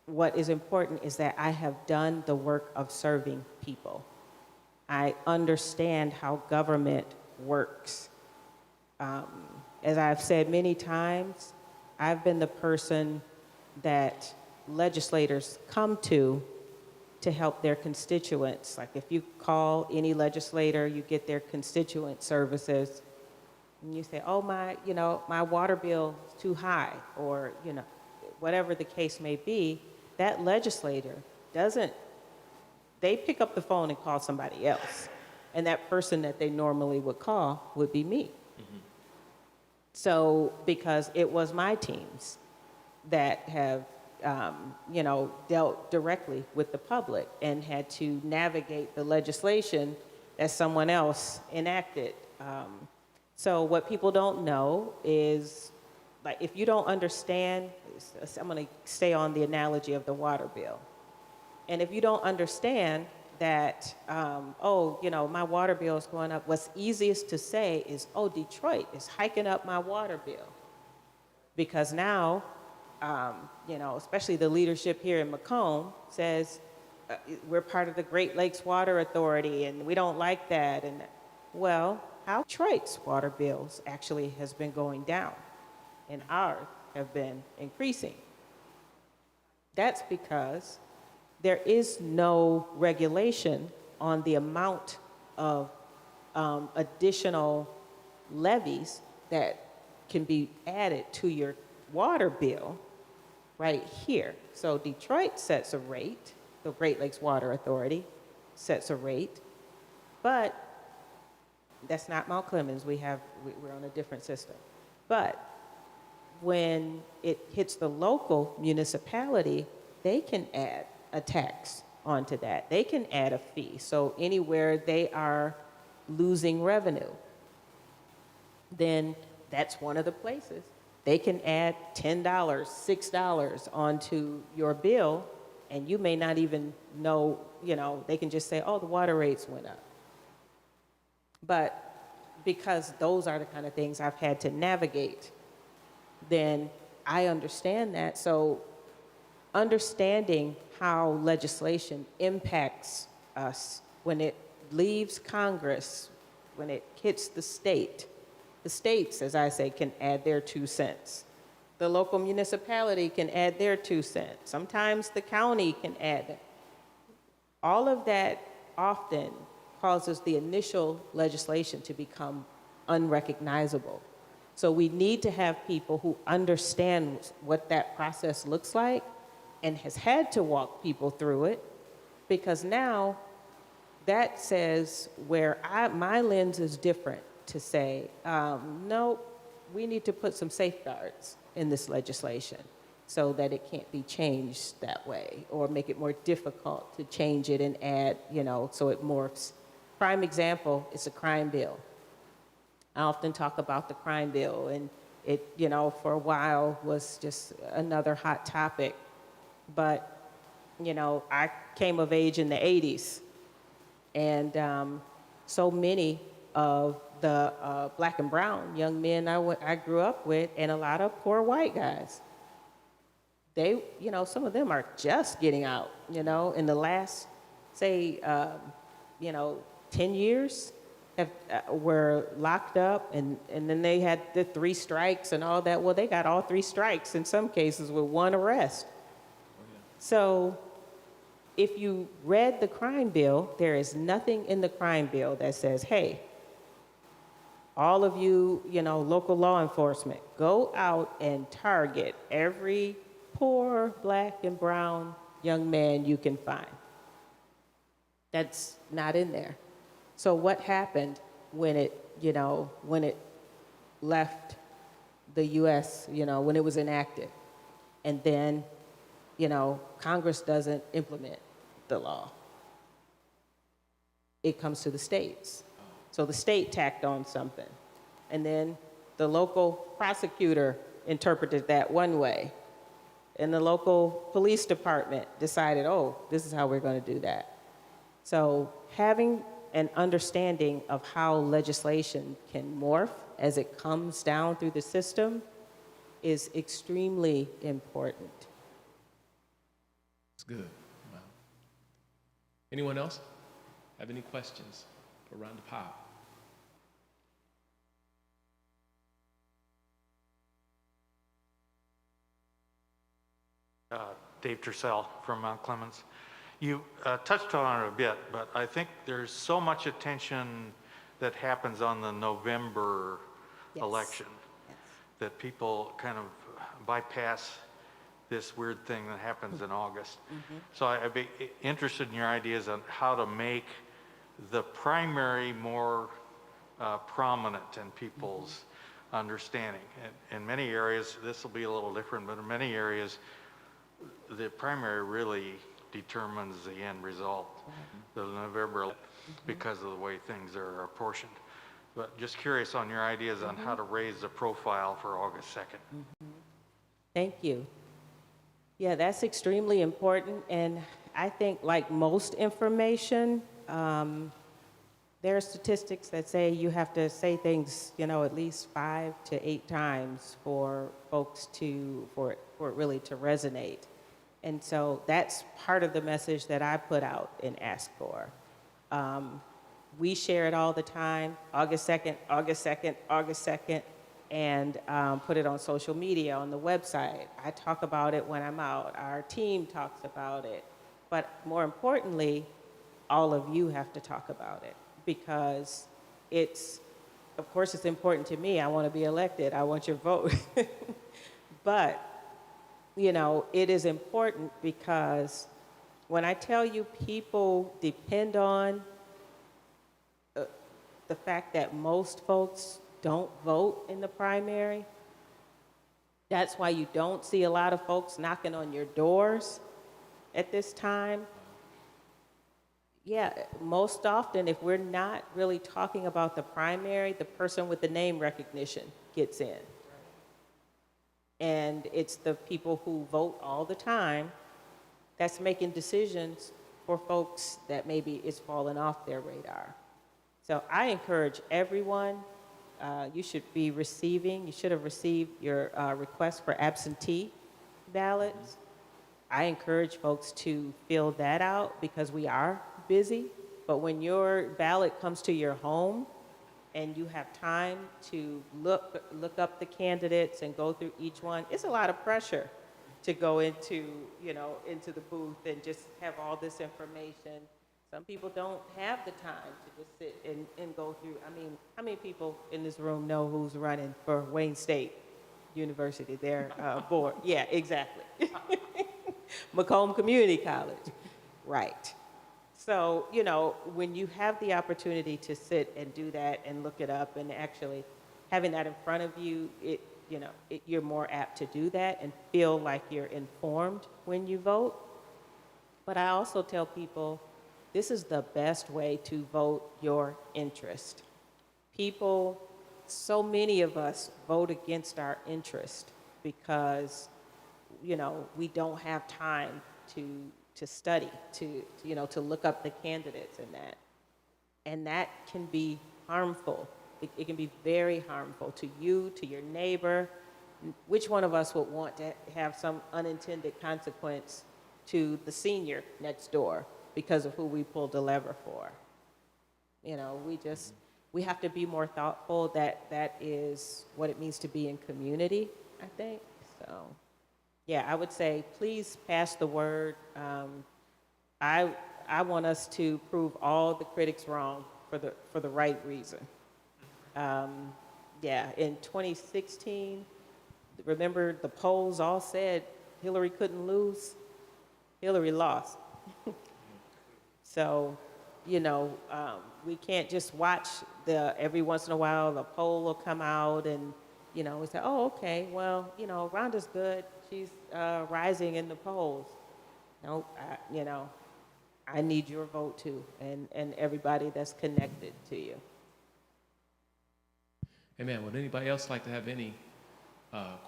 Speaker 2: what is important is that I have done the work of serving people. I understand how government works. As I've said many times, I've been the person that legislators come to help their constituents. Like if you call any legislator, you get their constituent services, and you say, oh, my water bill is too high, or, whatever the case may be, that legislator they pick up the phone and call somebody else. And that person that they normally would call would be me. Mm-hmm. So, because it was my teams that have, dealt directly with the public and had to navigate the legislation that someone else enacted. So what people don't know is, like, if you don't understand, I'm going to stay on the analogy of the water bill. And if you don't understand that, my water bill is going up, what's easiest to say is, oh, Detroit is hiking up my water bill. Because now, especially the leadership here in Macomb says, we're part of the Great Lakes Water Authority, and we don't like that. And well, how Detroit's water bills actually has been going down, and ours have been increasing. That's because there is no regulation on the amount of additional levies that can be added to your water bill right here. So Detroit sets a rate, the Great Lakes Water Authority sets a rate, but that's not Mount Clemens. We're on a different system. But when it hits the local municipality, they can add a tax onto that. They can add a fee. So anywhere they are losing revenue, then that's one of the places. They can add $10, $6 onto your bill, and you may not even know, they can just say, oh, the water rates went up. But because those are the kind of things I've had to navigate, then I understand that. So understanding how legislation impacts us when it leaves Congress, when it hits the states, as I say, can add their 2 cents. The local municipality can add their 2 cents. Sometimes the county can add. All of that often causes the initial legislation to become unrecognizable. So we need to have people who understand what that process looks like and has had to walk people through it, because now that says where my lens is different to say, no, we need to put some safeguards in this legislation so that it can't be changed that way, or make it more difficult to change it and add, so it morphs. Prime example is a crime bill. I often talk about the crime bill, and it, for a while was just another hot topic. But, I came of age in the 80s, and so many of the black and brown young men I grew up with, and a lot of poor white guys, they, some of them are just getting out, in the last, say, 10 years, were locked up, and then they had the 3 strikes and all that. Well, they got all 3 strikes in some cases with 1 arrest. So if you read the crime bill, there is nothing in the crime bill that says, hey, all of you, local law enforcement, go out and target every poor black and brown young man you can find. That's not in there. So what happened when it left the U.S., when it was enacted? And then, Congress doesn't implement the law. It comes to the states. So the state tacked on something. And then the local prosecutor interpreted that one way. And the local police department decided, oh, this is how we're going to do that. So having an understanding of how legislation can morph as it comes down through the system is extremely important.
Speaker 1: It's good. Wow. Anyone else have any questions for Rhonda Powell?
Speaker 6: Dave Tercel from Clemens. You touched on it a bit, but I think there's so much attention that happens on the November
Speaker 2: Yes.
Speaker 6: election
Speaker 2: Yes.
Speaker 6: that people kind of bypass this weird thing that happens in August. So I'd be interested in your ideas on how to make the primary more prominent in people's understanding. In many areas, this will be a little different, but in many areas, the primary really determines the end result, the November, because of the way things are apportioned. But just curious on your ideas on how to raise the profile for August 2nd.
Speaker 2: Thank you. Yeah, that's extremely important. And I think, like most information, there are statistics that say you have to say things, at least 5 to 8 times for folks for it really to resonate. And so that's part of the message that I put out and ask for. We share it all the time, August 2nd, August 2nd, August 2nd, and put it on social media, on the website. I talk about it when I'm out. Our team talks about it. But more importantly, all of you have to talk about it, because of course, it's important to me. I want to be elected. I want your vote. But it is important because when I tell you people depend on the fact that most folks don't vote in the primary, that's why you don't see a lot of folks knocking on your doors at this time. Yeah, most often, if we're not really talking about the primary, the person with the name recognition gets in. And it's the people who vote all the time that's making decisions for folks that maybe it's fallen off their radar. So I encourage everyone, you should have received your request for absentee ballots. I encourage folks to fill that out because we are busy, but when your ballot comes to your home, and you have time to look up the candidates and go through each one, it's a lot of pressure to go into the booth and just have all this information. Some people don't have the time to just sit and go through. I mean, how many people in this room know who's running for Wayne State University, their board? Yeah, exactly. Macomb Community College, right. So, when you have the opportunity to sit and do that and look it up, and actually having that in front of you, you're more apt to do that and feel like you're informed when you vote. But I also tell people, this is the best way to vote your interest. People so many of us vote against our interest because, we don't have time to study, to look up the candidates and that. And that can be harmful. It can be very harmful to you, to your neighbor. Which one of us would want to have some unintended consequence to the senior next door because of who we pulled the lever for? We have to be more thoughtful. That is what it means to be in community, I think. So, yeah, I would say please pass the word. I want us to prove all the critics wrong for the right reason. In 2016, remember the polls all said Hillary couldn't lose. Hillary lost. So, we can't just watch every once in a while the poll will come out and, we say, oh, okay, well, Rhonda's good. She's rising in the polls. No, I need your vote too, and everybody that's connected to you.
Speaker 1: Amen. Would anybody else like to have any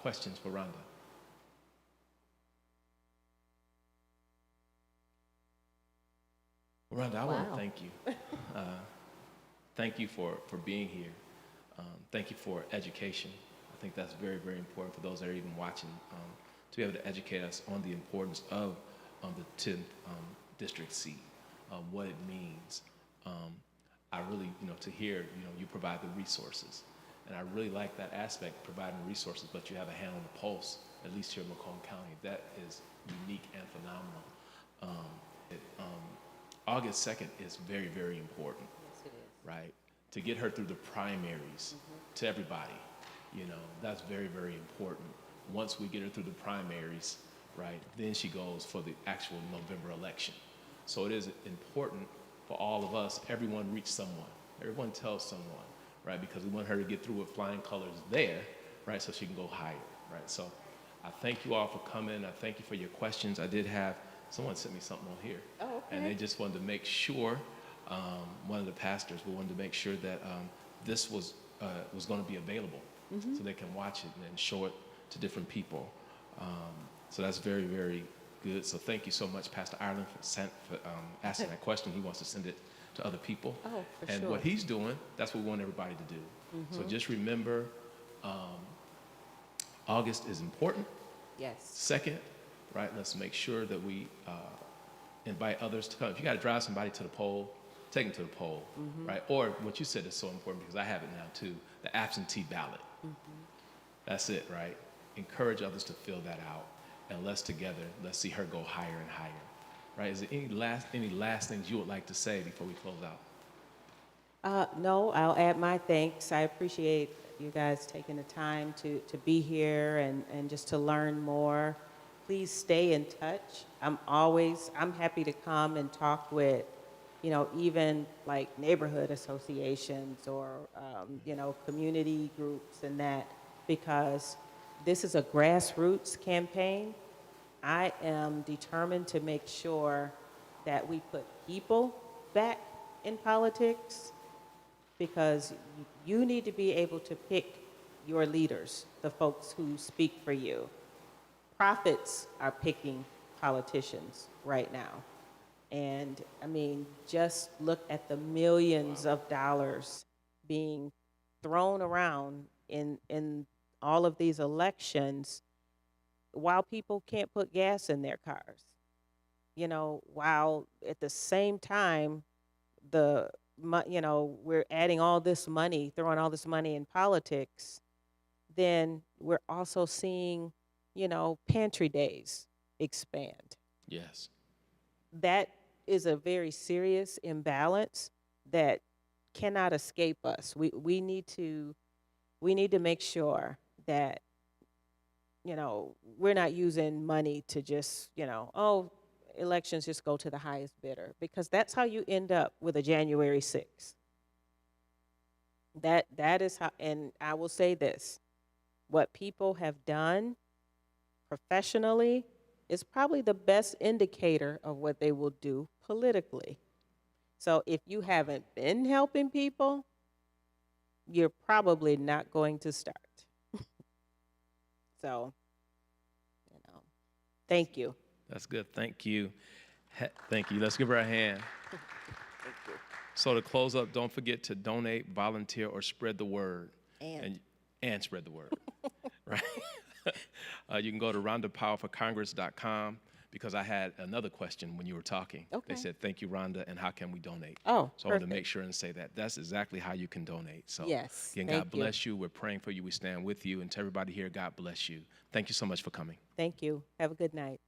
Speaker 1: questions for Rhonda? Rhonda, I want to
Speaker 2: Wow.
Speaker 1: thank you. Thank you for being here. Thank you for education. I think that's very, very important for those that are even watching, to be able to educate us on the importance of the 10th district seat, what it means. I really, to hear, you provide the resources. And I really like that aspect, providing resources, but you have a hand on the pulse, at least here in Macomb County. That is unique and phenomenal. August 2nd is very, very important.
Speaker 2: Yes, it is.
Speaker 1: Right? To get her through the primaries to everybody, that's very, very important. Once we get her through the primaries, right, then she goes for the actual November election. So it is important for all of us, everyone reach someone, everyone tells someone, right, because we want her to get through with flying colors there, right, so she can go higher, right? So I thank you all for coming. I thank you for your questions. I did have someone sent me something on here.
Speaker 2: Oh, okay.
Speaker 1: And they just wanted to make sure, one of the pastors, we wanted to make sure that this was going to be available so they can watch it and then show it to different people. So that's very, very good. So thank you so much, Pastor Ireland, for asking that question. He wants to send it to other people.
Speaker 2: Oh, for
Speaker 1: and
Speaker 2: sure.
Speaker 1: what he's doing, that's what we want everybody to do. So just remember, August is important.
Speaker 2: Yes.
Speaker 1: Second, right, let's make sure that we invite others to come. If you got to drive somebody to the poll, take them to the poll, right? Or what you said is so important because I have it now too, the absentee ballot. That's it, right? Encourage others to fill that out, and let's see her go higher and higher, right? Is there any last things you would like to say before we close out?
Speaker 2: No, I'll add my thanks. I appreciate you guys taking the time to be here and just to learn more. Please stay in touch. I'm happy to come and talk with, even like neighborhood associations or, community groups and that, because this is a grassroots campaign. I am determined to make sure that we put people back in politics, because you need to be able to pick your leaders, the folks who speak for you. Profits are picking politicians right now. And just look at the millions of dollars being thrown around in all of these elections while people can't put gas in their cars. While at the same time, we're adding all this money, throwing all this money in politics, then we're also seeing, pantry days expand.
Speaker 1: Yes.
Speaker 2: That is a very serious imbalance that cannot escape us. We need to make sure that, we're not using money to just, elections just go to the highest bidder, because that's how you end up with a January 6th. That is how, and I will say this, what people have done professionally is probably the best indicator of what they will do politically. So if you haven't been helping people, you're probably not going to start. So, thank you.
Speaker 1: That's good. Thank you. Thank you. Let's give her a hand. So to close up, don't forget to donate, volunteer, or spread the word. And spread the word, right? You can go to RhondaPowellForCongress.com, because I had another question when you were talking.
Speaker 2: Okay.
Speaker 1: They said, thank you, Rhonda, and how can we donate?
Speaker 2: Oh,
Speaker 1: so I wanted to
Speaker 2: perfect.
Speaker 1: make sure and say that. That's exactly how you can donate. So
Speaker 2: Yes,
Speaker 1: again,
Speaker 2: thank
Speaker 1: God
Speaker 2: you.
Speaker 1: bless you. We're praying for you. We stand with you. And to everybody here, God bless you. Thank you so much for coming.
Speaker 2: Thank you. Have a good night.